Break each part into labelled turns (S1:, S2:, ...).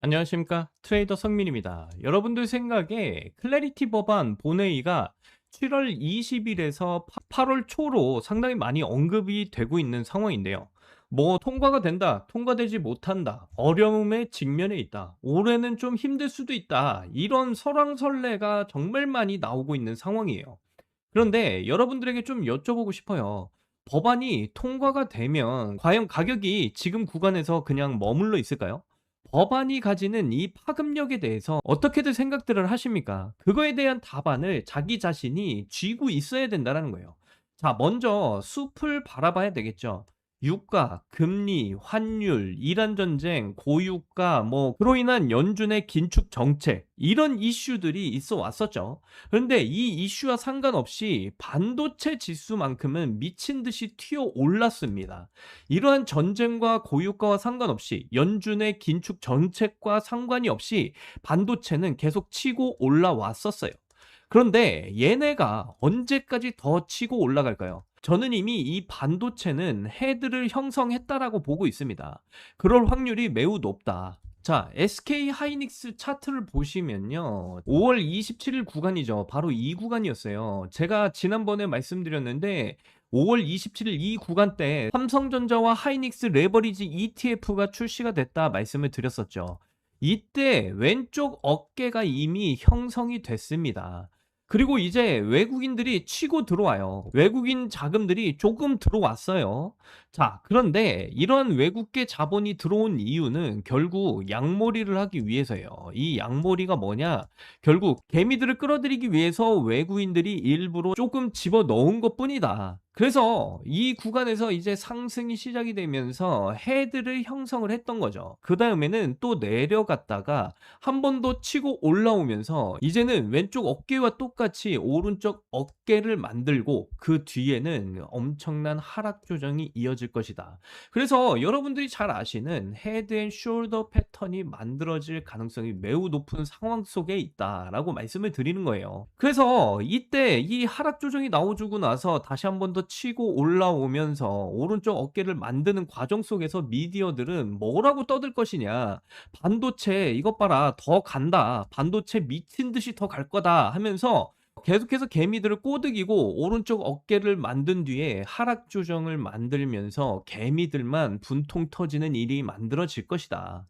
S1: 안녕하십니까, 트레이더 성민입니다. 여러분들 생각에 클래리티 법안 본회의가 7월 20일에서 8월 초로 상당히 많이 언급이 되고 있는 상황인데요. 뭐 통과가 된다, 통과되지 못한다, 어려움에 직면해 있다, 올해는 좀 힘들 수도 있다, 이런 설왕설래가 정말 많이 나오고 있는 상황이에요. 그런데 여러분들에게 좀 여쭤보고 싶어요. 법안이 통과가 되면 과연 가격이 지금 구간에서 그냥 머물러 있을까요? 법안이 가지는 이 파급력에 대해서 어떻게들 생각들을 하십니까? 그거에 대한 답안을 자기 자신이 쥐고 있어야 된다는 거예요. 자, 먼저 숲을 바라봐야 되겠죠. 유가, 금리, 환율, 이란 전쟁, 고유가, 뭐 그로 인한 연준의 긴축 정책, 이런 이슈들이 있어 왔었죠. 그런데 이 이슈와 상관없이 반도체 지수만큼은 미친 듯이 튀어 올랐습니다. 이러한 전쟁과 고유가와 상관없이, 연준의 긴축 정책과 상관이 없이 반도체는 계속 치고 올라왔었어요. 그런데 얘네가 언제까지 더 치고 올라갈까요? 저는 이미 이 반도체는 헤드를 형성했다라고 보고 있습니다. 그럴 확률이 매우 높다. 자, SK 하이닉스 차트를 보시면요. 5월 27일 구간이죠. 바로 이 구간이었어요. 제가 지난번에 말씀드렸는데 5월 27일 이 구간 때 삼성전자와 하이닉스 레버리지 ETF가 출시가 됐다 말씀을 드렸었죠. 이때 왼쪽 어깨가 이미 형성이 됐습니다. 그리고 이제 외국인들이 치고 들어와요. 외국인 자금들이 조금 들어왔어요. 자, 그런데 이런 외국계 자본이 들어온 이유는 결국 양몰이를 하기 위해서예요. 이 양몰이가 뭐냐? 결국 개미들을 끌어들이기 위해서 외국인들이 일부러 조금 집어넣은 것뿐이다. 그래서 이 구간에서 이제 상승이 시작이 되면서 헤드를 형성을 했던 거죠. 그 다음에는 또 내려갔다가 한 번 더 치고 올라오면서 이제는 왼쪽 어깨와 똑같이 오른쪽 어깨를 만들고 그 뒤에는 엄청난 하락 조정이 이어질 것이다. 그래서 여러분들이 잘 아시는 헤드 앤 숄더 패턴이 만들어질 가능성이 매우 높은 상황 속에 있다라고 말씀을 드리는 거예요. 그래서 이때 이 하락 조정이 나와주고 나서 다시 한 번 더 치고 올라오면서 오른쪽 어깨를 만드는 과정 속에서 미디어들은 뭐라고 떠들 것이냐. 반도체 이것 봐라 더 간다. 반도체 미친 듯이 더 갈 거다 하면서 계속해서 개미들을 꼬드기고 오른쪽 어깨를 만든 뒤에 하락 조정을 만들면서 개미들만 분통 터지는 일이 만들어질 것이다.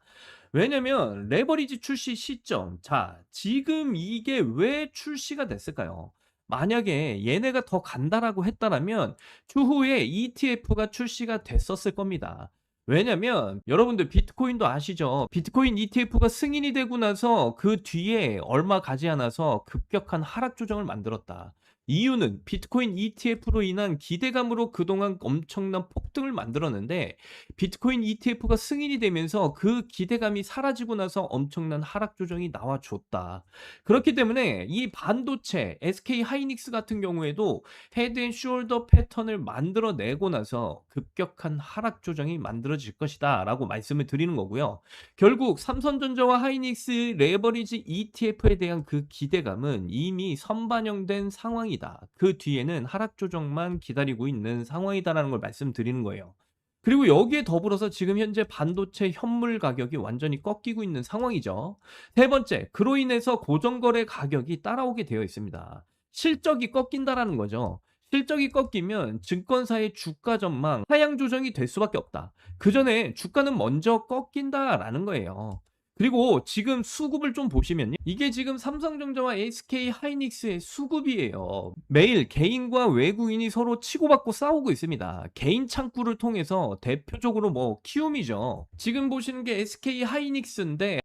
S1: 왜냐면 레버리지 출시 시점. 자, 지금 이게 왜 출시가 됐을까요? 만약에 얘네가 더 간다라고 했다라면 추후에 ETF가 출시가 됐었을 겁니다. 왜냐면 여러분들 비트코인도 아시죠? 비트코인 ETF가 승인이 되고 나서 그 뒤에 얼마 가지 않아서 급격한 하락 조정을 만들었다. 이유는 비트코인 ETF로 인한 기대감으로 그동안 엄청난 폭등을 만들었는데 비트코인 ETF가 승인이 되면서 그 기대감이 사라지고 나서 엄청난 하락 조정이 나와줬다. 그렇기 때문에 이 반도체 SK 하이닉스 같은 경우에도 헤드 앤 숄더 패턴을 만들어내고 나서 급격한 하락 조정이 만들어질 것이다라고 말씀을 드리는 거고요. 결국 삼성전자와 하이닉스 레버리지 ETF에 대한 그 기대감은 이미 선반영된 상황이다. 그 뒤에는 하락 조정만 기다리고 있는 상황이다라는 걸 말씀드리는 거예요. 그리고 여기에 더불어서 지금 현재 반도체 현물 가격이 완전히 꺾이고 있는 상황이죠. 세 번째, 그로 인해서 고정거래 가격이 따라오게 되어 있습니다. 실적이 꺾인다라는 거죠. 실적이 꺾이면 증권사의 주가 전망 하향 조정이 될 수밖에 없다. 그 전에 주가는 먼저 꺾인다라는 거예요. 그리고 지금 수급을 좀 보시면요. 이게 지금 삼성전자와 SK 하이닉스의 수급이에요. 매일 개인과 외국인이 서로 치고받고 싸우고 있습니다. 개인 창구를 통해서 대표적으로 뭐 키움이죠. 지금 보시는 게 SK 하이닉스인데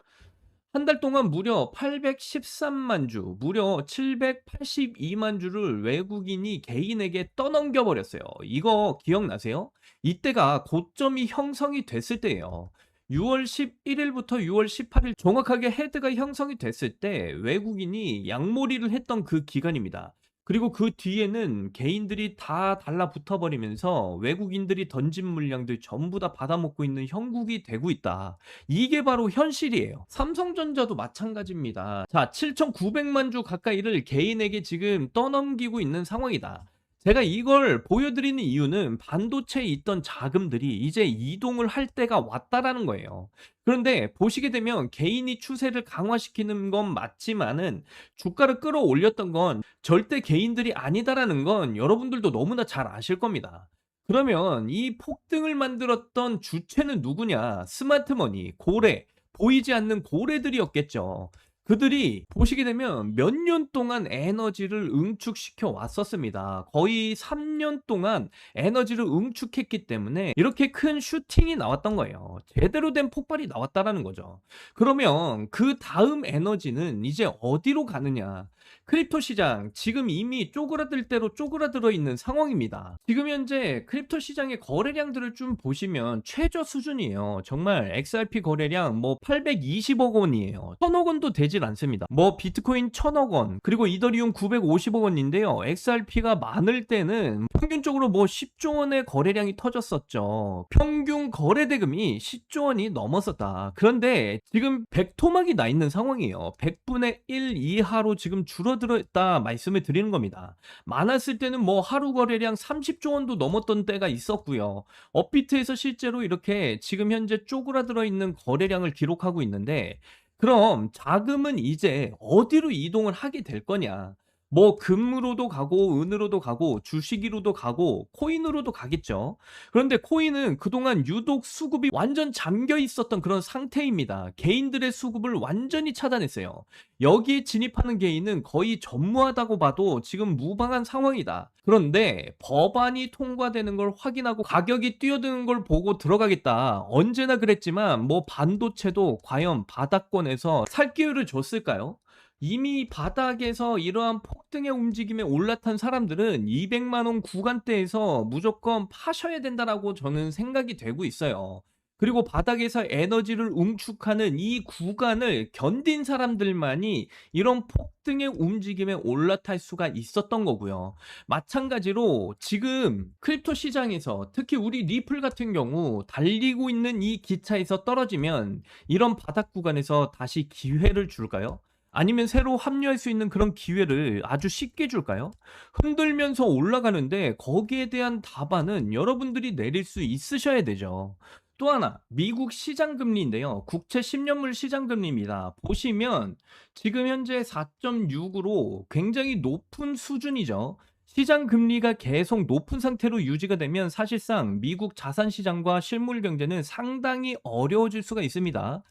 S1: 한 달 동안 무려 813만 주, 무려 782만 주를 외국인이 개인에게 떠넘겨 버렸어요. 이거 기억나세요? 이때가 고점이 형성이 됐을 때예요. 6월 11일부터 6월 18일 정확하게 헤드가 형성이 됐을 때 외국인이 양몰이를 했던 그 기간입니다. 그리고 그 뒤에는 개인들이 다 달라붙어 버리면서 외국인들이 던진 물량들 전부 다 받아먹고 있는 형국이 되고 있다. 이게 바로 현실이에요. 삼성전자도 마찬가지입니다. 자, 7,900만 주 가까이를 개인에게 지금 떠넘기고 있는 상황이다. 제가 이걸 보여드리는 이유는 반도체에 있던 자금들이 이제 이동을 할 때가 왔다라는 거예요. 그런데 보시게 되면 개인이 추세를 강화시키는 건 맞지만은 주가를 끌어올렸던 건 절대 개인들이 아니다라는 건 여러분들도 너무나 잘 아실 겁니다. 그러면 이 폭등을 만들었던 주체는 누구냐? 스마트머니, 고래, 보이지 않는 고래들이었겠죠. 그들이 보시게 되면 몇 년 동안 에너지를 응축시켜 왔었습니다. 거의 3년 동안 에너지를 응축했기 때문에 이렇게 큰 슈팅이 나왔던 거예요. 제대로 된 폭발이 나왔다라는 거죠. 그러면 그다음 에너지는 이제 어디로 가느냐? 크립토 시장 지금 이미 쪼그라들 대로 쪼그라들어 있는 상황입니다. 지금 현재 크립토 시장의 거래량들을 좀 보시면 최저 수준이에요. 정말 XRP 거래량 뭐 820억 원이에요. 1000억 원도 되질 않습니다. 뭐 비트코인 1000억 원, 그리고 이더리움 950억 원인데요. XRP가 많을 때는 평균적으로 뭐 10조 원의 거래량이 터졌었죠. 평균 거래 대금이 10조 원이 넘었었다. 그런데 지금 100토막이 나 있는 상황이에요. 100분의 1 이하로 지금 줄어들었다 말씀을 드리는 겁니다. 많았을 때는 뭐 하루 거래량 30조 원도 넘었던 때가 있었고요. 업비트에서 실제로 이렇게 지금 현재 쪼그라들어 있는 거래량을 기록하고 있는데, 그럼 자금은 이제 어디로 이동을 하게 될 거냐? 뭐 금으로도 가고 은으로도 가고 주식으로도 가고 코인으로도 가겠죠. 그런데 코인은 그동안 유독 수급이 완전 잠겨 있었던 그런 상태입니다. 개인들의 수급을 완전히 차단했어요. 여기에 진입하는 개인은 거의 전무하다고 봐도 지금 무방한 상황이다. 그런데 법안이 통과되는 걸 확인하고 가격이 뛰어드는 걸 보고 들어가겠다. 언제나 그랬지만 뭐 반도체도 과연 바닥권에서 살 기회를 줬을까요? 이미 바닥에서 이러한 폭등의 움직임에 올라탄 사람들은 200만 원 구간대에서 무조건 파셔야 된다라고 저는 생각이 되고 있어요. 그리고 바닥에서 에너지를 응축하는 이 구간을 견딘 사람들만이 이런 폭등의 움직임에 올라탈 수가 있었던 거고요. 마찬가지로 지금 크립토 시장에서 특히 우리 리플 같은 경우 달리고 있는 이 기차에서 떨어지면 이런 바닥 구간에서 다시 기회를 줄까요? 아니면 새로 합류할 수 있는 그런 기회를 아주 쉽게 줄까요? 흔들면서 올라가는데 거기에 대한 답안은 여러분들이 내릴 수 있으셔야 되죠. 또 하나, 미국 시장 금리인데요. 국채 10년물 시장 금리입니다. 보시면 지금 현재 4.6으로 굉장히 높은 수준이죠. 시장 금리가 계속 높은 상태로 유지가 되면 사실상 미국 자산 시장과 실물 경제는 상당히 어려워질 수가 있습니다.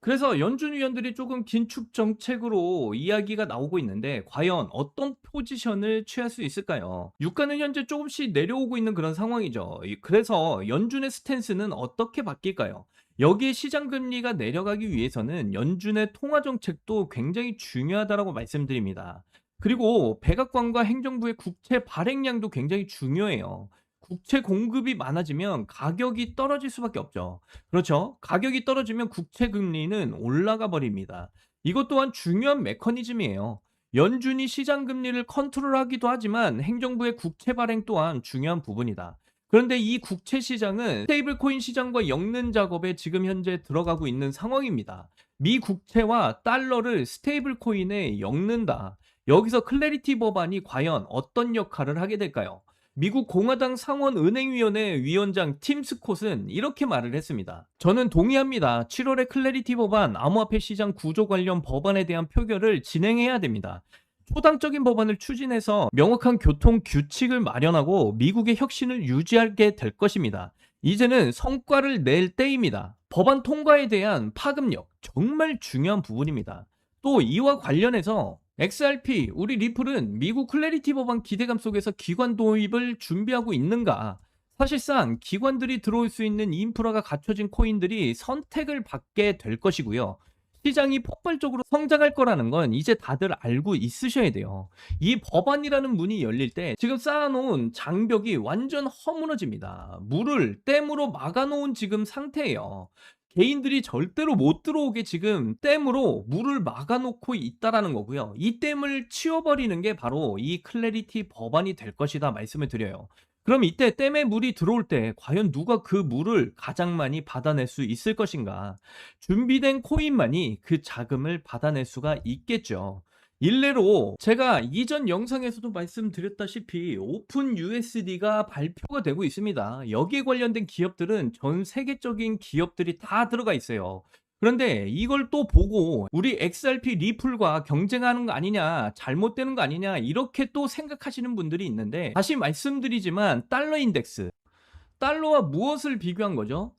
S1: 그래서 연준 위원들이 조금 긴축 정책으로 이야기가 나오고 있는데 과연 어떤 포지션을 취할 수 있을까요? 유가는 현재 조금씩 내려오고 있는 그런 상황이죠. 그래서 연준의 스탠스는 어떻게 바뀔까요? 여기에 시장 금리가 내려가기 위해서는 연준의 통화 정책도 굉장히 중요하다라고 말씀드립니다. 그리고 백악관과 행정부의 국채 발행량도 굉장히 중요해요. 국채 공급이 많아지면 가격이 떨어질 수밖에 없죠. 그렇죠? 가격이 떨어지면 국채 금리는 올라가 버립니다. 이것 또한 중요한 메커니즘이에요. 연준이 시장 금리를 컨트롤하기도 하지만 행정부의 국채 발행 또한 중요한 부분이다. 그런데 이 국채 시장은 스테이블 코인 시장과 엮는 작업에 지금 현재 들어가고 있는 상황입니다. 미 국채와 달러를 스테이블 코인에 엮는다. 여기서 클래리티 법안이 과연 어떤 역할을 하게 될까요? 미국 공화당 상원은행위원회 위원장 팀 스콧은 이렇게 말을 했습니다. 저는 동의합니다. 7월에 클래리티 법안, 암호화폐 시장 구조 관련 법안에 대한 표결을 진행해야 됩니다. 초당적인 법안을 추진해서 명확한 교통 규칙을 마련하고 미국의 혁신을 유지하게 될 것입니다. 이제는 성과를 낼 때입니다. 법안 통과에 대한 파급력, 정말 중요한 부분입니다. 또 이와 관련해서 XRP, 우리 리플은 미국 클래리티 법안 기대감 속에서 기관 도입을 준비하고 있는가? 사실상 기관들이 들어올 수 있는 인프라가 갖춰진 코인들이 선택을 받게 될 것이고요. 시장이 폭발적으로 성장할 거라는 건 이제 다들 알고 있으셔야 돼요. 이 법안이라는 문이 열릴 때 지금 쌓아놓은 장벽이 완전 허무너집니다. 물을 댐으로 막아놓은 지금 상태예요. 개인들이 절대로 못 들어오게 지금 댐으로 물을 막아놓고 있다라는 거고요. 이 댐을 치워버리는 게 바로 이 클래리티 법안이 될 것이다 말씀을 드려요. 그럼 이때 댐에 물이 들어올 때 과연 누가 그 물을 가장 많이 받아낼 수 있을 것인가? 준비된 코인만이 그 자금을 받아낼 수가 있겠죠. 일례로 제가 이전 영상에서도 말씀드렸다시피 오픈 USD가 발표가 되고 있습니다. 여기에 관련된 기업들은 전 세계적인 기업들이 다 들어가 있어요. 그런데 이걸 또 보고 우리 XRP 리플과 경쟁하는 거 아니냐, 잘못되는 거 아니냐, 이렇게 또 생각하시는 분들이 있는데, 다시 말씀드리지만 달러 인덱스, 달러와 무엇을 비교한 거죠?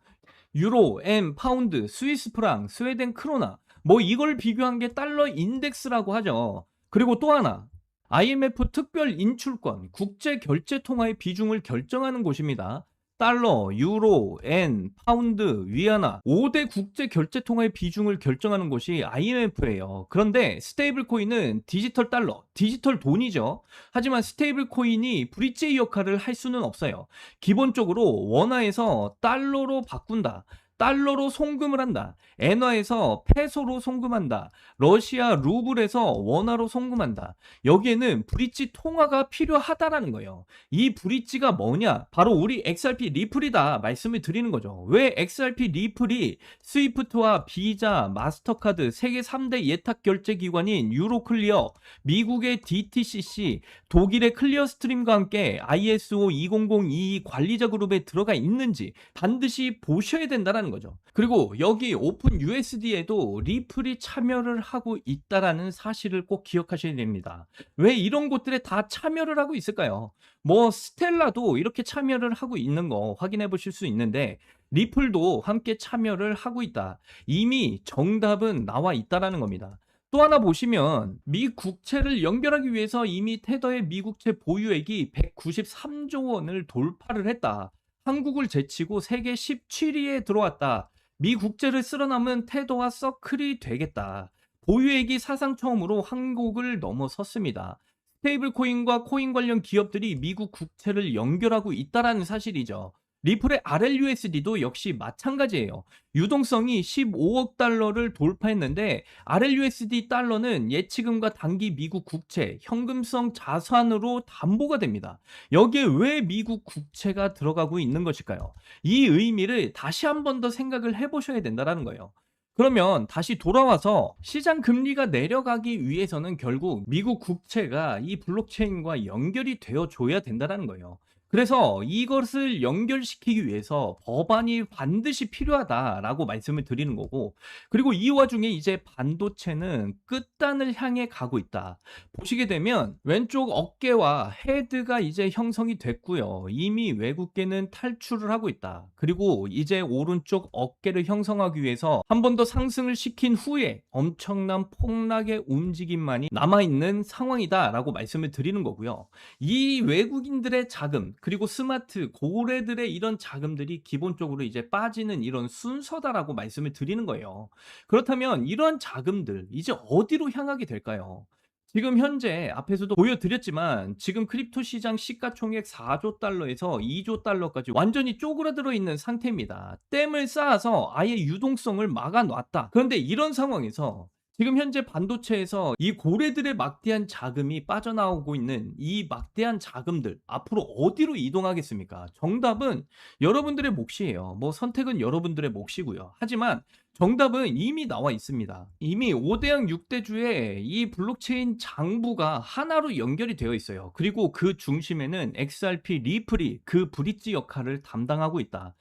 S1: 유로, 엔, 파운드, 스위스 프랑, 스웨덴 크로나, 뭐 이걸 비교한 게 달러 인덱스라고 하죠. 그리고 또 하나, IMF 특별 인출권, 국제 결제 통화의 비중을 결정하는 곳입니다. 달러, 유로, 엔, 파운드, 위안화 5대 국제 결제 통화의 비중을 결정하는 곳이 IMF예요. 그런데 스테이블 코인은 디지털 달러, 디지털 돈이죠. 하지만 스테이블 코인이 브릿지 역할을 할 수는 없어요. 기본적으로 원화에서 달러로 바꾼다, 달러로 송금을 한다, 엔화에서 페소로 송금한다, 러시아 루블에서 원화로 송금한다. 여기에는 브릿지 통화가 필요하다라는 거예요. 이 브릿지가 뭐냐? 바로 우리 XRP 리플이다 말씀을 드리는 거죠. 왜 XRP 리플이 스위프트와 비자, 마스터카드 세계 3대 예탁 결제 기관인 유로클리어, 미국의 DTCC, 독일의 클리어스트림과 함께 ISO 20022 관리자 그룹에 들어가 있는지 반드시 보셔야 된다는 거죠. 그리고 여기 오픈 USD에도 리플이 참여를 하고 있다라는 사실을 꼭 기억하셔야 됩니다. 왜 이런 곳들에 다 참여를 하고 있을까요? 뭐 스텔라도 이렇게 참여를 하고 있는 거 확인해 보실 수 있는데, 리플도 함께 참여를 하고 있다. 이미 정답은 나와 있다라는 겁니다. 또 하나 보시면 미 국채를 연결하기 위해서 이미 테더의 미국채 보유액이 193조 원을 돌파를 했다. 한국을 제치고 세계 17위에 들어왔다. 미 국채를 쓸어 남은 테더와 서클이 되겠다. 보유액이 사상 처음으로 한국을 넘어섰습니다. 스테이블 코인과 코인 관련 기업들이 미국 국채를 연결하고 있다라는 사실이죠. 리플의 RLUSD도 역시 마찬가지예요. 유동성이 15억 달러를 돌파했는데 RLUSD 달러는 예치금과 단기 미국 국채, 현금성 자산으로 담보가 됩니다. 여기에 왜 미국 국채가 들어가고 있는 것일까요? 이 의미를 다시 한 번 더 생각을 해보셔야 된다는 거예요. 그러면 다시 돌아와서 시장 금리가 내려가기 위해서는 결국 미국 국채가 이 블록체인과 연결이 되어 줘야 된다는 거예요. 그래서 이것을 연결시키기 위해서 법안이 반드시 필요하다라고 말씀을 드리는 거고, 그리고 이 와중에 이제 반도체는 끝단을 향해 가고 있다. 보시게 되면 왼쪽 어깨와 헤드가 이제 형성이 됐고요. 이미 외국계는 탈출을 하고 있다. 그리고 이제 오른쪽 어깨를 형성하기 위해서 한 번 더 상승을 시킨 후에 엄청난 폭락의 움직임만이 남아있는 상황이다라고 말씀을 드리는 거고요. 이 외국인들의 자금, 그리고 스마트 고래들의 이런 자금들이 기본적으로 이제 빠지는 이런 순서다라고 말씀을 드리는 거예요. 그렇다면 이런 자금들 이제 어디로 향하게 될까요? 지금 현재 앞에서도 보여드렸지만 지금 크립토 시장 시가총액 4조 달러에서 2조 달러까지 완전히 쪼그라들어 있는 상태입니다. 댐을 쌓아서 아예 유동성을 막아놨다. 그런데 이런 상황에서 지금 현재 반도체에서 이 고래들의 막대한 자금이 빠져나오고 있는 이 막대한 자금들 앞으로 어디로 이동하겠습니까? 정답은 여러분들의 몫이에요. 뭐 선택은 여러분들의 몫이고요. 하지만 정답은 이미 나와 있습니다. 이미 5대양 6대주의 이 블록체인 장부가 하나로 연결이 되어 있어요. 그리고 그 중심에는 XRP 리플이 그 브릿지 역할을 담당하고 있다.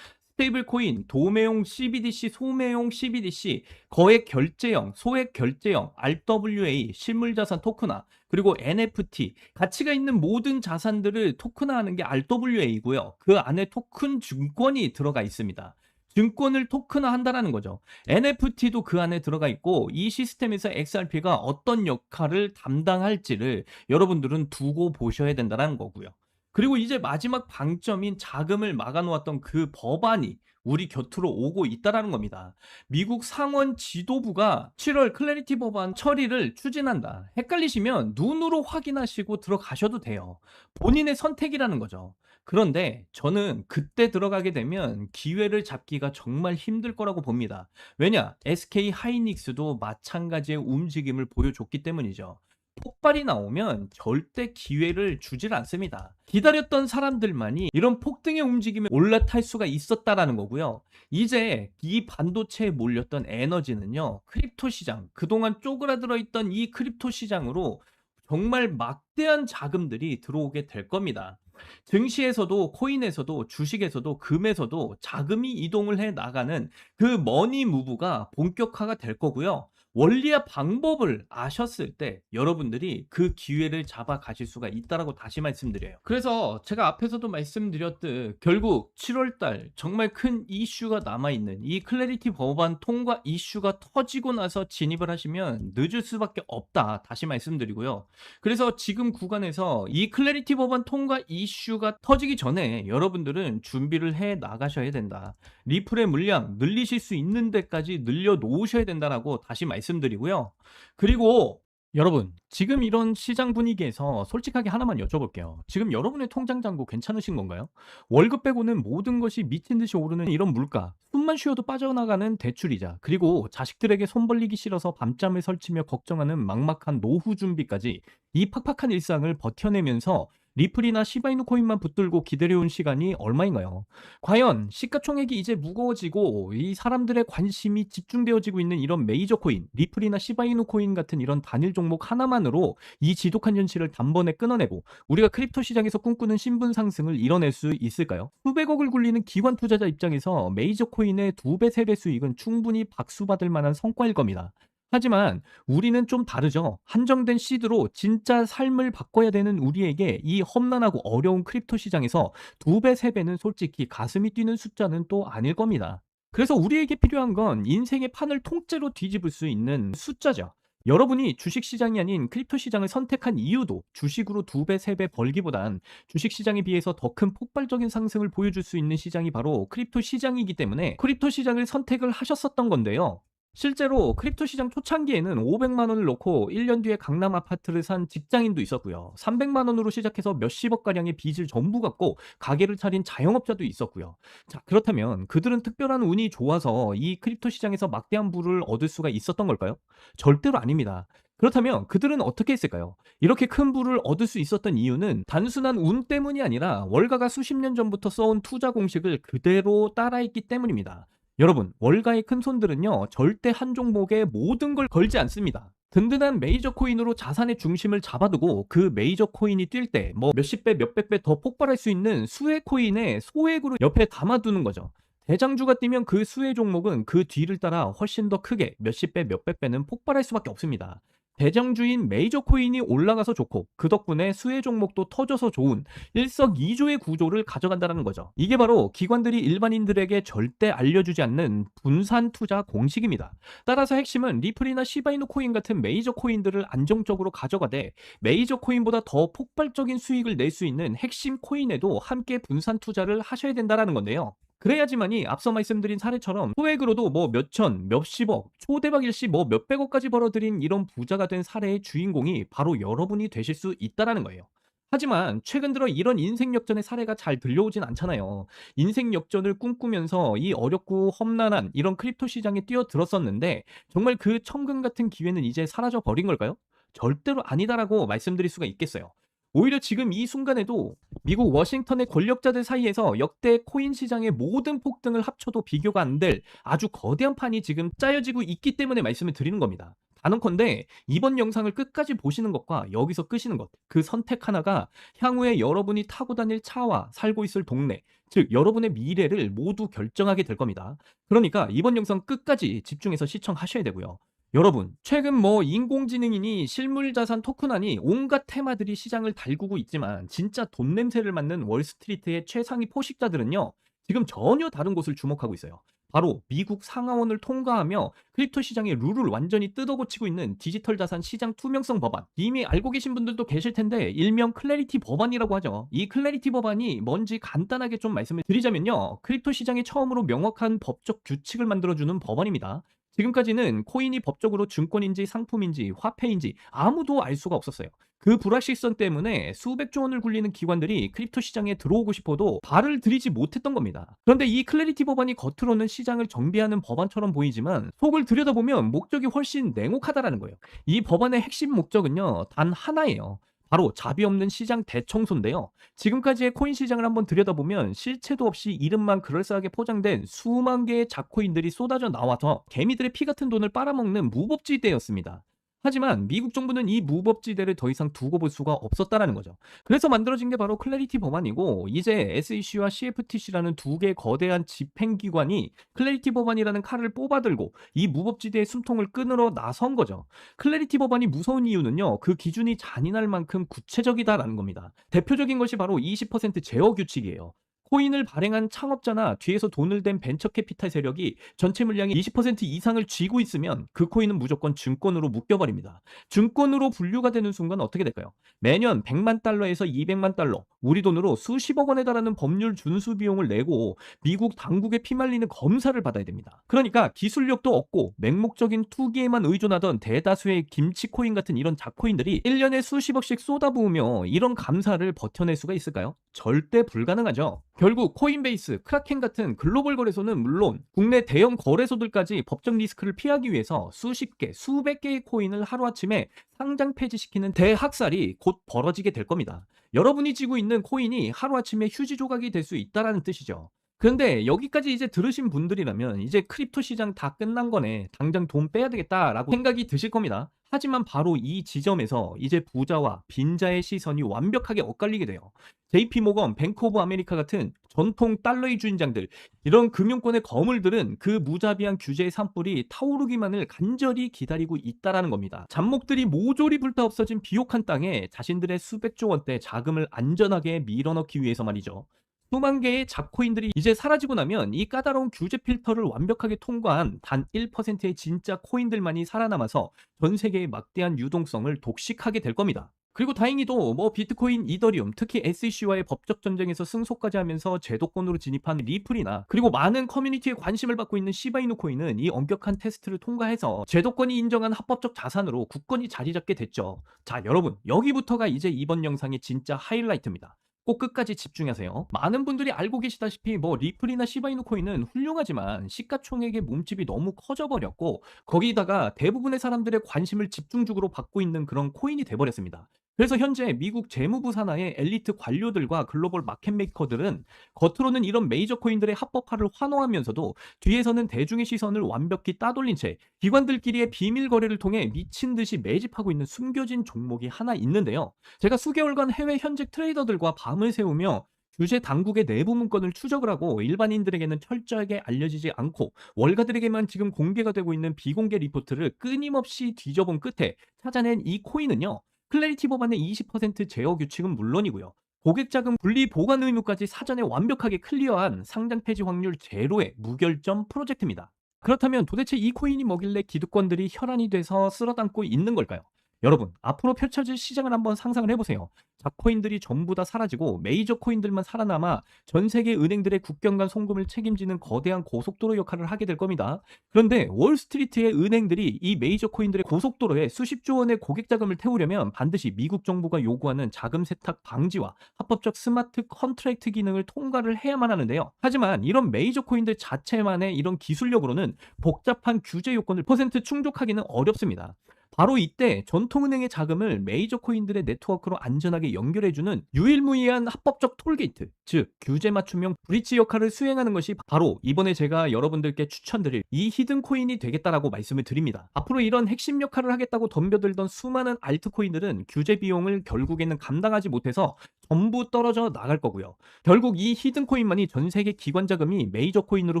S1: 스테이블 코인, 도매용 CBDC, 소매용 CBDC, 거액 결제형, 소액 결제형, RWA, 실물자산 토큰화, 그리고 NFT, 가치가 있는 모든 자산들을 토큰화하는 게 RWA이고요. 그 안에 토큰 증권이 들어가 있습니다. 증권을 토큰화한다라는 거죠. NFT도 그 안에 들어가 있고 이 시스템에서 XRP가 어떤 역할을 담당할지를 여러분들은 두고 보셔야 된다는 거고요. 그리고 이제 마지막 방점인 자금을 막아놓았던 그 법안이 우리 곁으로 오고 있다는 겁니다. 미국 상원 지도부가 7월 클래리티 법안 처리를 추진한다. 헷갈리시면 눈으로 확인하시고 들어가셔도 돼요. 본인의 선택이라는 거죠. 그런데 저는 그때 들어가게 되면 기회를 잡기가 정말 힘들 거라고 봅니다. 왜냐? SK 하이닉스도 마찬가지의 움직임을 보여줬기 때문이죠. 폭발이 나오면 절대 기회를 주질 않습니다. 기다렸던 사람들만이 이런 폭등의 움직임에 올라탈 수가 있었다라는 거고요. 이제 이 반도체에 몰렸던 에너지는요, 크립토 시장, 그동안 쪼그라들어 있던 이 크립토 시장으로 정말 막대한 자금들이 들어오게 될 겁니다. 증시에서도 코인에서도 주식에서도 금에서도 자금이 이동을 해 나가는 그 머니 무브가 본격화가 될 거고요. 원리와 방법을 아셨을 때 여러분들이 그 기회를 잡아 가실 수가 있다라고 다시 말씀드려요. 그래서 제가 앞에서도 말씀드렸듯 결국 7월 달 정말 큰 이슈가 남아 있는 이 클래리티 법안 통과 이슈가 터지고 나서 진입을 하시면 늦을 수밖에 없다. 다시 말씀드리고요. 그래서 지금 구간에서 이 클래리티 법안 통과 이슈가 터지기 전에 여러분들은 준비를 해 나가셔야 된다. 리플의 물량 늘리실 수 있는 데까지 늘려 놓으셔야 된다라고 다시 말씀드리고요. 그리고 여러분, 지금 이런 시장 분위기에서 솔직하게 하나만 여쭤볼게요. 지금 여러분의 통장 잔고 괜찮으신 건가요? 월급 빼고는 모든 것이 미친 듯이 오르는 이런 물가, 숨만 쉬어도 빠져나가는 대출이자, 그리고 자식들에게 손 벌리기 싫어서 밤잠을 설치며 걱정하는 막막한 노후 준비까지 이 팍팍한 일상을 버텨내면서 리플이나 시바이누 코인만 붙들고 기다려온 시간이 얼마인가요? 과연 시가총액이 이제 무거워지고 이 사람들의 관심이 집중되어지고 있는 이런 메이저 코인, 리플이나 시바이누 코인 같은 이런 단일 종목 하나만으로 이 지독한 현실을 단번에 끊어내고 우리가 크립토 시장에서 꿈꾸는 신분 상승을 이뤄낼 수 있을까요? 수백억을 굴리는 기관 투자자 입장에서 메이저 코인의 2배, 3배 수익은 충분히 박수받을 만한 성과일 겁니다. 하지만 우리는 좀 다르죠. 한정된 시드로 진짜 삶을 바꿔야 되는 우리에게 이 험난하고 어려운 크립토 시장에서 2배, 3배는 솔직히 가슴이 뛰는 숫자는 또 아닐 겁니다. 그래서 우리에게 필요한 건 인생의 판을 통째로 뒤집을 수 있는 숫자죠. 여러분이 주식시장이 아닌 크립토 시장을 선택한 이유도 주식으로 2배, 3배 벌기보단 주식시장에 비해서 더 큰 폭발적인 상승을 보여줄 수 있는 시장이 바로 크립토 시장이기 때문에 크립토 시장을 선택을 하셨었던 건데요. 실제로 크립토 시장 초창기에는 500만 원을 넣고 1년 뒤에 강남 아파트를 산 직장인도 있었고요. 300만 원으로 시작해서 몇십억 가량의 빚을 전부 갚고 가게를 차린 자영업자도 있었고요. 자, 그렇다면 그들은 특별한 운이 좋아서 이 크립토 시장에서 막대한 부를 얻을 수가 있었던 걸까요? 절대로 아닙니다. 그렇다면 그들은 어떻게 했을까요? 이렇게 큰 부를 얻을 수 있었던 이유는 단순한 운 때문이 아니라 월가가 수십 년 전부터 써온 투자 공식을 그대로 따라했기 때문입니다. 여러분, 월가의 큰손들은요, 절대 한 종목에 모든 걸 걸지 않습니다. 든든한 메이저 코인으로 자산의 중심을 잡아두고 그 메이저 코인이 뛸 때 뭐 몇십 배, 몇백 배 더 폭발할 수 있는 수혜 코인의 소액으로 옆에 담아두는 거죠. 대장주가 뛰면 그 수혜 종목은 그 뒤를 따라 훨씬 더 크게 몇십 배, 몇백 배는 폭발할 수밖에 없습니다. 대장주인 메이저 코인이 올라가서 좋고 그 덕분에 수혜 종목도 터져서 좋은 일석이조의 구조를 가져간다는 거죠. 이게 바로 기관들이 일반인들에게 절대 알려주지 않는 분산 투자 공식입니다. 따라서 핵심은 리플이나 시바이누 코인 같은 메이저 코인들을 안정적으로 가져가되 메이저 코인보다 더 폭발적인 수익을 낼 수 있는 핵심 코인에도 함께 분산 투자를 하셔야 된다는 건데요. 그래야지만이 앞서 말씀드린 사례처럼 소액으로도 뭐 몇천, 몇십억, 초대박 일시 뭐 몇백억까지 벌어들인 이런 부자가 된 사례의 주인공이 바로 여러분이 되실 수 있다라는 거예요. 하지만 최근 들어 이런 인생 역전의 사례가 잘 들려오진 않잖아요. 인생 역전을 꿈꾸면서 이 어렵고 험난한 이런 크립토 시장에 뛰어들었었는데 정말 그 천금 같은 기회는 이제 사라져 버린 걸까요? 절대로 아니다라고 말씀드릴 수가 있겠어요. 오히려 지금 이 순간에도 미국 워싱턴의 권력자들 사이에서 역대 코인 시장의 모든 폭등을 합쳐도 비교가 안 될 아주 거대한 판이 지금 짜여지고 있기 때문에 말씀을 드리는 겁니다. 단언컨대 이번 영상을 끝까지 보시는 것과 여기서 끄시는 것, 그 선택 하나가 향후에 여러분이 타고 다닐 차와 살고 있을 동네, 즉 여러분의 미래를 모두 결정하게 될 겁니다. 그러니까 이번 영상 끝까지 집중해서 시청하셔야 되고요. 여러분, 최근 뭐 인공지능이니 실물자산 토큰하니 온갖 테마들이 시장을 달구고 있지만 진짜 돈 냄새를 맡는 월스트리트의 최상위 포식자들은요, 지금 전혀 다른 곳을 주목하고 있어요. 바로 미국 상하원을 통과하며 크립토 시장의 룰을 완전히 뜯어고치고 있는 디지털 자산 시장 투명성 법안. 이미 알고 계신 분들도 계실 텐데 일명 클래리티 법안이라고 하죠. 이 클래리티 법안이 뭔지 간단하게 좀 말씀을 드리자면요. 크립토 시장에 처음으로 명확한 법적 규칙을 만들어주는 법안입니다. 지금까지는 코인이 법적으로 증권인지 상품인지 화폐인지 아무도 알 수가 없었어요. 그 불확실성 때문에 수백조 원을 굴리는 기관들이 크립토 시장에 들어오고 싶어도 발을 들이지 못했던 겁니다. 그런데 이 클래리티 법안이 겉으로는 시장을 정비하는 법안처럼 보이지만 속을 들여다보면 목적이 훨씬 냉혹하다라는 거예요. 이 법안의 핵심 목적은요, 단 하나예요. 바로 자비 없는 시장 대청소인데요. 지금까지의 코인 시장을 한번 들여다보면 실체도 없이 이름만 그럴싸하게 포장된 수만 개의 잡코인들이 쏟아져 나와서 개미들의 피 같은 돈을 빨아먹는 무법지대였습니다. 하지만 미국 정부는 이 무법지대를 더 이상 두고 볼 수가 없었다라는 거죠. 그래서 만들어진 게 바로 클래리티 법안이고, 이제 SEC와 CFTC라는 두 개의 거대한 집행기관이 클래리티 법안이라는 칼을 뽑아들고 이 무법지대의 숨통을 끊으러 나선 거죠. 클래리티 법안이 무서운 이유는요, 그 기준이 잔인할 만큼 구체적이다라는 겁니다. 대표적인 것이 바로 20% 제어 규칙이에요. 코인을 발행한 창업자나 뒤에서 돈을 댄 벤처 캐피탈 세력이 전체 물량의 20% 이상을 쥐고 있으면 그 코인은 무조건 증권으로 묶여버립니다. 증권으로 분류가 되는 순간 어떻게 될까요? 매년 100만 달러에서 200만 달러, 우리 돈으로 수십억 원에 달하는 법률 준수 비용을 내고 미국 당국에 피말리는 검사를 받아야 됩니다. 그러니까 기술력도 없고 맹목적인 투기에만 의존하던 대다수의 김치 코인 같은 이런 잡코인들이 1년에 수십억씩 쏟아부으며 이런 감사를 버텨낼 수가 있을까요? 절대 불가능하죠. 결국 코인베이스, 크라켄 같은 글로벌 거래소는 물론 국내 대형 거래소들까지 법적 리스크를 피하기 위해서 수십 개, 수백 개의 코인을 하루아침에 상장 폐지시키는 대학살이 곧 벌어지게 될 겁니다. 여러분이 쥐고 있는 코인이 하루아침에 휴지 조각이 될 수 있다는 뜻이죠. 그런데 여기까지 이제 들으신 분들이라면 이제 크립토 시장 다 끝난 거네, 당장 돈 빼야 되겠다라고 생각이 드실 겁니다. 하지만 바로 이 지점에서 이제 부자와 빈자의 시선이 완벽하게 엇갈리게 돼요. JP모건, 뱅크 오브 아메리카 같은 전통 달러의 주인장들, 이런 금융권의 거물들은 그 무자비한 규제의 산불이 타오르기만을 간절히 기다리고 있다라는 겁니다. 잡목들이 모조리 불타 없어진 비옥한 땅에 자신들의 수백조 원대 자금을 안전하게 밀어넣기 위해서 말이죠. 수만 개의 잡코인들이 이제 사라지고 나면 이 까다로운 규제 필터를 완벽하게 통과한 단 1%의 진짜 코인들만이 살아남아서 전 세계의 막대한 유동성을 독식하게 될 겁니다. 그리고 다행히도 비트코인, 이더리움, 특히 SEC와의 법적 전쟁에서 승소까지 하면서 제도권으로 진입한 리플이나, 그리고 많은 커뮤니티에 관심을 받고 있는 시바이누 코인은 이 엄격한 테스트를 통과해서 제도권이 인정한 합법적 자산으로 굳건히 자리 잡게 됐죠. 자, 여러분, 여기부터가 이제 이번 영상의 진짜 하이라이트입니다. 꼭 끝까지 집중하세요. 많은 분들이 알고 계시다시피 리플이나 시바이누 코인은 훌륭하지만 시가총액의 몸집이 너무 커져버렸고, 거기다가 대부분의 사람들의 관심을 집중적으로 받고 있는 그런 코인이 돼버렸습니다. 그래서 현재 미국 재무부 산하의 엘리트 관료들과 글로벌 마켓메이커들은 겉으로는 이런 메이저 코인들의 합법화를 환호하면서도 뒤에서는 대중의 시선을 완벽히 따돌린 채 기관들끼리의 비밀 거래를 통해 미친 듯이 매집하고 있는 숨겨진 종목이 하나 있는데요. 제가 수개월간 해외 현직 트레이더들과 밤을 새우며 규제 당국의 내부 문건을 추적을 하고 일반인들에게는 철저하게 알려지지 않고 월가들에게만 지금 공개가 되고 있는 비공개 리포트를 끊임없이 뒤져본 끝에 찾아낸 이 코인은요, 클래리티 법안의 20% 제어 규칙은 물론이고요, 고객 자금 분리 보관 의무까지 사전에 완벽하게 클리어한 상장 폐지 확률 제로의 무결점 프로젝트입니다. 그렇다면 도대체 이 코인이 뭐길래 기득권들이 혈안이 돼서 쓸어담고 있는 걸까요? 여러분, 앞으로 펼쳐질 시장을 한번 상상을 해보세요. 잡코인들이 전부 다 사라지고 메이저 코인들만 살아남아 전 세계 은행들의 국경 간 송금을 책임지는 거대한 고속도로 역할을 하게 될 겁니다. 그런데 월스트리트의 은행들이 이 메이저 코인들의 고속도로에 수십조 원의 고객 자금을 태우려면 반드시 미국 정부가 요구하는 자금 세탁 방지와 합법적 스마트 컨트랙트 기능을 통과를 해야만 하는데요. 하지만 이런 메이저 코인들 자체만의 이런 기술력으로는 복잡한 규제 요건을 퍼센트 충족하기는 어렵습니다. 바로 이때 전통은행의 자금을 메이저 코인들의 네트워크로 안전하게 연결해주는 유일무이한 합법적 톨게이트, 즉 규제 맞춤형 브릿지 역할을 수행하는 것이 바로 이번에 제가 여러분들께 추천드릴 이 히든 코인이 되겠다라고 말씀을 드립니다. 앞으로 이런 핵심 역할을 하겠다고 덤벼들던 수많은 알트코인들은 규제 비용을 결국에는 감당하지 못해서 전부 떨어져 나갈 거고요. 결국 이 히든 코인만이 전 세계 기관 자금이 메이저 코인으로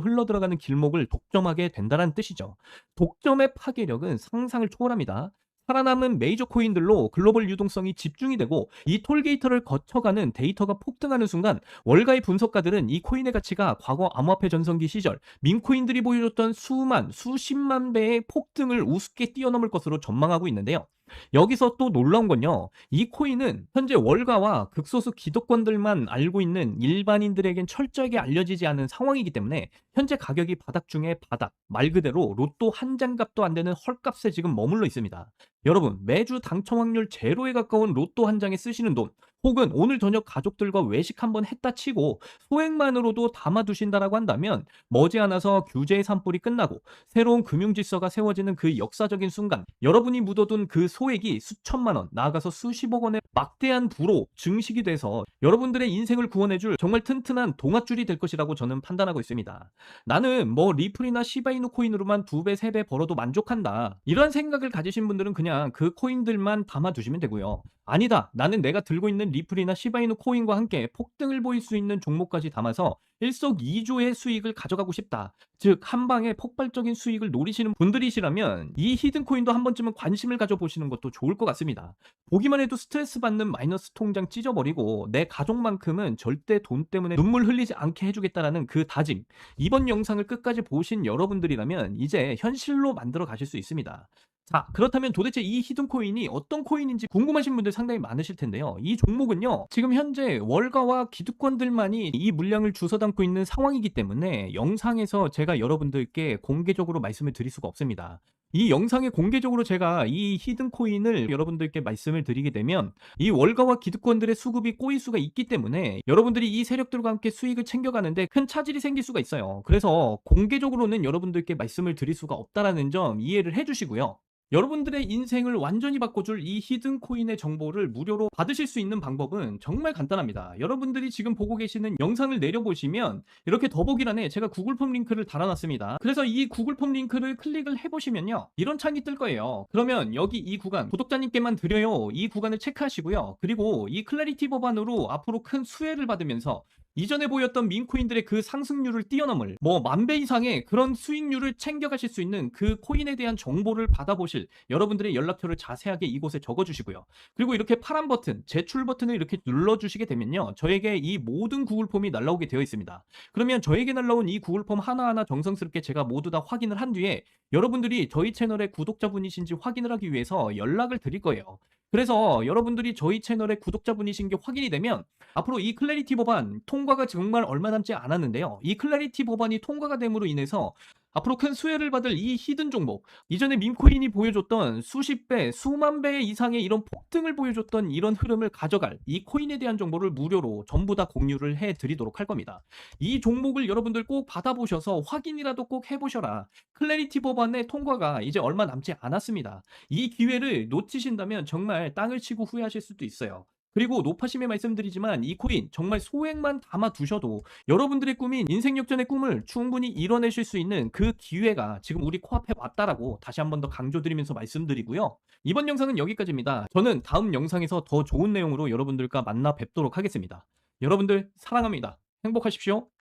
S1: 흘러들어가는 길목을 독점하게 된다는 뜻이죠. 독점의 파괴력은 상상을 초월합니다. 살아남은 메이저 코인들로 글로벌 유동성이 집중이 되고 이 톨게이트를 거쳐가는 데이터가 폭등하는 순간 월가의 분석가들은 이 코인의 가치가 과거 암호화폐 전성기 시절 민코인들이 보여줬던 수십만 배의 폭등을 우습게 뛰어넘을 것으로 전망하고 있는데요. 여기서 또 놀라운 건요, 이 코인은 현재 월가와 극소수 기득권들만 알고 있는 일반인들에겐 철저하게 알려지지 않은 상황이기 때문에 현재 가격이 바닥 중에 바닥, 말 그대로 로또 한 장 값도 안 되는 헐값에 지금 머물러 있습니다. 여러분, 매주 당첨 확률 제로에 가까운 로또 한 장에 쓰시는 돈, 혹은 오늘 저녁 가족들과 외식 한번 했다 치고 소액만으로도 담아두신다라고 한다면 머지않아서 규제의 산불이 끝나고 새로운 금융질서가 세워지는 그 역사적인 순간, 여러분이 묻어둔 그 소액이 수천만 원, 나아가서 수십억 원의 막대한 부로 증식이 돼서 여러분들의 인생을 구원해줄 정말 튼튼한 동아줄이 될 것이라고 저는 판단하고 있습니다. 나는 뭐 리플이나 시바이누 코인으로만 2배, 3배 벌어도 만족한다, 이런 생각을 가지신 분들은 그냥 그 코인들만 담아두시면 되고요. 아니다, 나는 내가 들고 있는 리플이나 시바이누 코인과 함께 폭등을 보일 수 있는 종목까지 담아서 일석이조의 수익을 가져가고 싶다, 즉 한방에 폭발적인 수익을 노리시는 분들이시라면 이 히든코인도 한 번쯤은 관심을 가져보시는 것도 좋을 것 같습니다. 보기만 해도 스트레스 받는 마이너스 통장 찢어버리고 내 가족만큼은 절대 돈 때문에 눈물 흘리지 않게 해주겠다라는 그 다짐, 이번 영상을 끝까지 보신 여러분들이라면 이제 현실로 만들어 가실 수 있습니다. 자, 그렇다면 도대체 이 히든코인이 어떤 코인인지 궁금하신 분들 상당히 많으실 텐데요. 이 종목은요, 지금 현재 월가와 기득권들만이 이 물량을 주워 담고 있는 상황이기 때문에 영상에서 제가 여러분들께 공개적으로 말씀을 드릴 수가 없습니다. 이 영상에 공개적으로 제가 이 히든코인을 여러분들께 말씀을 드리게 되면 이 월가와 기득권들의 수급이 꼬일 수가 있기 때문에 여러분들이 이 세력들과 함께 수익을 챙겨가는데 큰 차질이 생길 수가 있어요. 그래서 공개적으로는 여러분들께 말씀을 드릴 수가 없다라는 점 이해를 해주시고요. 여러분들의 인생을 완전히 바꿔줄 이 히든 코인의 정보를 무료로 받으실 수 있는 방법은 정말 간단합니다. 여러분들이 지금 보고 계시는 영상을 내려보시면 이렇게 더보기란에 제가 구글 폼 링크를 달아놨습니다. 그래서 이 구글 폼 링크를 클릭을 해보시면요, 이런 창이 뜰 거예요. 그러면 여기 이 구간, 구독자님께만 드려요, 이 구간을 체크하시고요. 그리고 이 클래리티 법안으로 앞으로 큰 수혜를 받으면서 이전에 보였던 민코인들의 그 상승률을 뛰어넘을 뭐 10,000배 이상의 그런 수익률을 챙겨가실 수 있는 그 코인에 대한 정보를 받아보실 여러분들의 연락처를 자세하게 이곳에 적어주시고요. 그리고 이렇게 파란 버튼, 제출 버튼을 이렇게 눌러주시게 되면요, 저에게 이 모든 구글 폼이 날라오게 되어 있습니다. 그러면 저에게 날라온 이 구글 폼 하나하나 정성스럽게 제가 모두 다 확인을 한 뒤에 여러분들이 저희 채널의 구독자분이신지 확인을 하기 위해서 연락을 드릴 거예요. 그래서 여러분들이 저희 채널의 구독자분이신 게 확인이 되면 앞으로 이 클래리티 법안 통과가 정말 얼마 남지 않았는데요. 이 클래리티 법안이 통과가 됨으로 인해서 앞으로 큰 수혜를 받을 이 히든 종목, 이전에 밈코인이 보여줬던 수십 배, 수만 배 이상의 이런 폭등을 보여줬던 이런 흐름을 가져갈 이 코인에 대한 정보를 무료로 전부 다 공유를 해드리도록 할 겁니다. 이 종목을 여러분들 꼭 받아보셔서 확인이라도 꼭 해보셔라. 클래리티 법안의 통과가 이제 얼마 남지 않았습니다. 이 기회를 놓치신다면 정말 땅을 치고 후회하실 수도 있어요. 그리고 높아심에 말씀드리지만 이 코인 정말 소액만 담아 두셔도 여러분들의 꿈인 인생 역전의 꿈을 충분히 이뤄내실 수 있는 그 기회가 지금 우리 코앞에 왔다라고 다시 한 번 더 강조드리면서 말씀드리고요. 이번 영상은 여기까지입니다. 저는 다음 영상에서 더 좋은 내용으로 여러분들과 만나 뵙도록 하겠습니다. 여러분들 사랑합니다. 행복하십시오.